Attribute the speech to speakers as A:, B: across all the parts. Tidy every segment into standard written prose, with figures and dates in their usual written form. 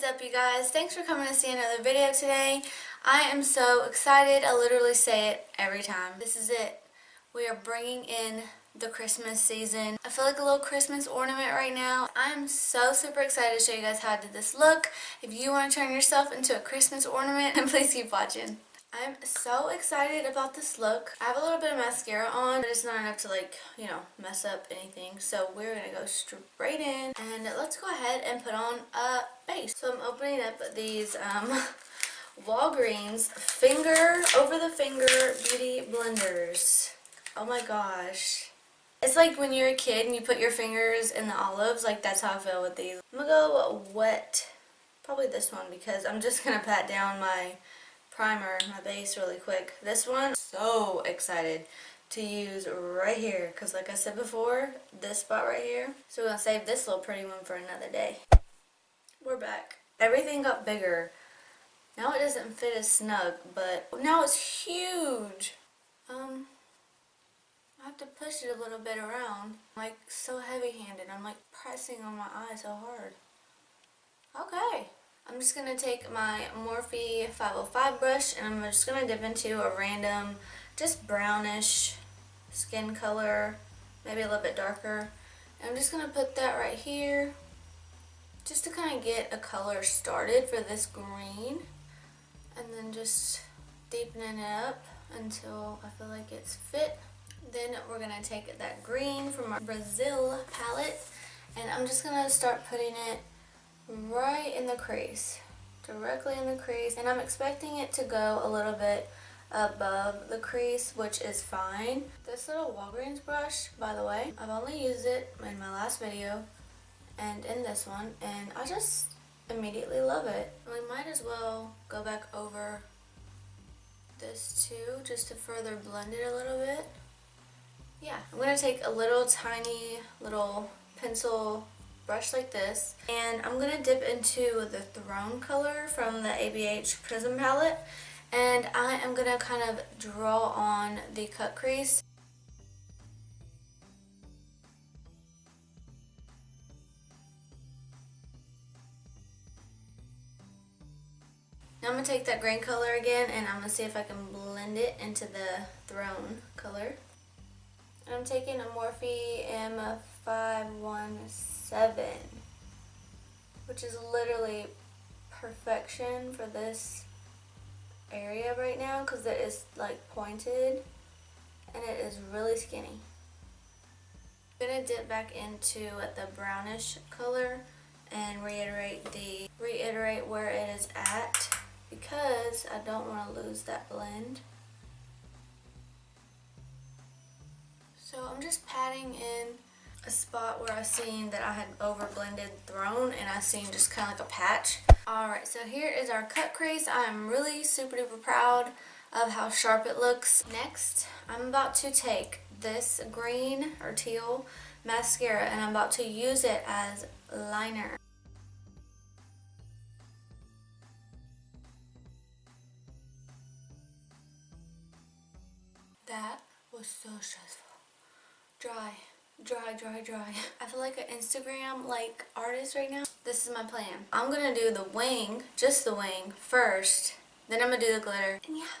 A: up, you guys? Thanks for coming to see another video today. I am so excited. I literally say it every time. This is it. We are bringing in the Christmas season. I feel like a little Christmas ornament right now. I am so super excited to show you guys how I did this look. If you want to turn yourself into a Christmas ornament, then please keep watching. I'm so excited about this look. I have a little bit of mascara on, but it's not enough to mess up anything. So we're going to go straight in and let's go ahead and put on a base. So I'm opening up these Walgreens finger over the finger beauty blenders. Oh my gosh. It's like when you're a kid and you put your fingers in the olives, like that's how I feel with these. I'm going to go wet, probably this one, because I'm just going to pat down my primer, my base really quick. This one, so excited to use right here because like I said before, this spot right here. So we're going to save this little pretty one for another day. We're back. Everything got bigger. Now it doesn't fit as snug, but now it's huge. I have to push it a little bit around. I'm like so heavy-handed. I'm like pressing on my eye so hard. Okay. I'm just going to take my Morphe 505 brush and I'm just going to dip into a random, just brownish skin color, maybe a little bit darker. And I'm just going to put that right here just to kind of get a color started for this green. And then just deepening it up until I feel like it's fit. Then we're going to take that green from our Brazil palette and I'm just going to start putting it right in the crease, directly in the crease, and I'm expecting it to go a little bit above the crease, which is fine. This little Walgreens brush, by the way, I've only used it in my last video and in this one, and I just immediately love it. We might as well go back over this too, just to further blend it a little bit. Yeah, I'm going to take a little tiny little pencil brush like this, and I'm going to dip into the Throne color from the ABH Prism palette, and I am going to kind of draw on the cut crease. Now I'm going to take that green color again and I'm going to see if I can blend it into the Throne color. And I'm taking a Morphe M517, which is literally perfection for this area right now because it is like pointed and it is really skinny. I'm going to dip back into the brownish color and reiterate where it is at because I don't want to lose that blend. So I'm just patting in a spot where I seen that I had over blended Throne and I seen just kind of like a patch. Alright, so here is our cut crease. I am really super duper proud of how sharp it looks. Next, I'm about to take this green or teal mascara and I'm about to use it as liner. That was so stressful. Dry. I feel like an Instagram artist right now. This is my plan. I'm gonna do the wing, just the wing first, then I'm gonna do the glitter. And yeah,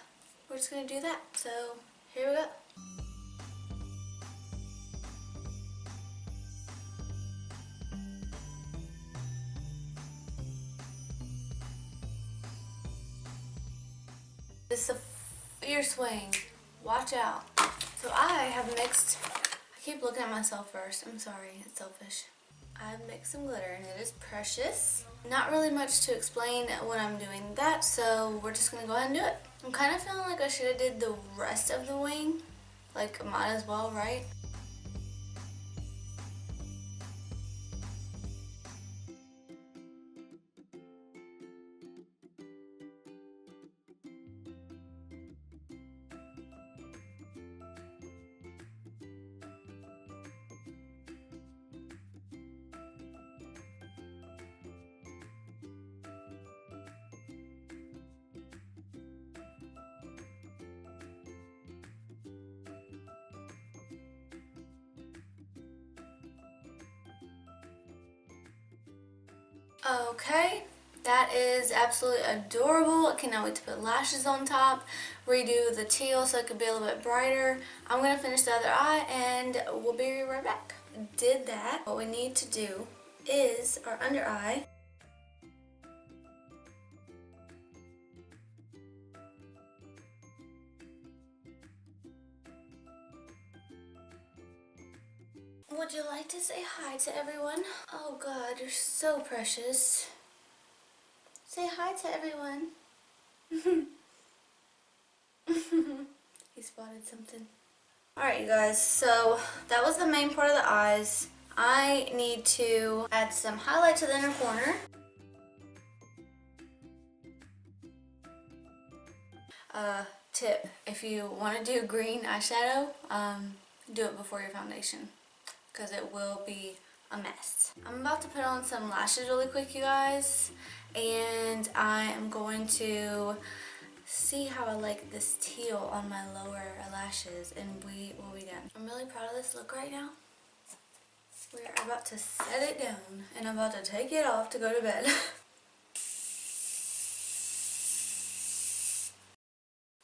A: we're just gonna do that. So here we go. This is a fierce wing. Watch out. So I have mixed, I keep looking at myself first. I'm sorry, it's selfish. I've mixed some glitter and it is precious. Not really much to explain when I'm doing that, so we're just going to go ahead and do it. I'm kind of feeling like I should have did the rest of the wing. Like, might as well, right? Okay, That is absolutely adorable. I cannot wait to put lashes on top, redo the teal so it could be a little bit brighter. I'm going to finish the other eye and we'll be right back. Did that. What we need to do is our under eye. Would you like to say hi to everyone? Oh God, you're so precious. Say hi to everyone. He spotted something. Alright you guys, so that was the main part of the eyes. I need to add some highlight to the inner corner. Tip, if you want to do green eyeshadow, do it before your foundation, because it will be a mess. I'm about to put on some lashes really quick, you guys, and I am going to see how I like this teal on my lower lashes, and we will be done. I'm really proud of this look right now. We're about to set it down, and I'm about to take it off to go to bed.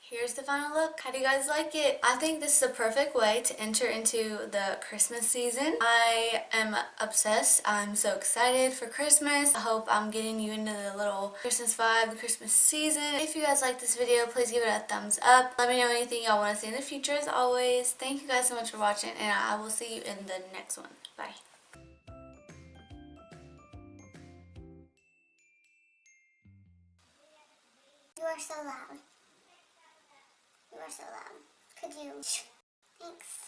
A: Here's the final look. How do you guys like it? I think this is a perfect way to enter into the Christmas season. I am obsessed. I'm so excited for Christmas. I hope I'm getting you into the little Christmas vibe, the Christmas season. If you guys like this video, please give it a thumbs up. Let me know anything y'all want to see in the future as always. Thank you guys so much for watching, and I will see you in the next one. Bye.
B: You are so loud. You are so loud. Could you? Thanks.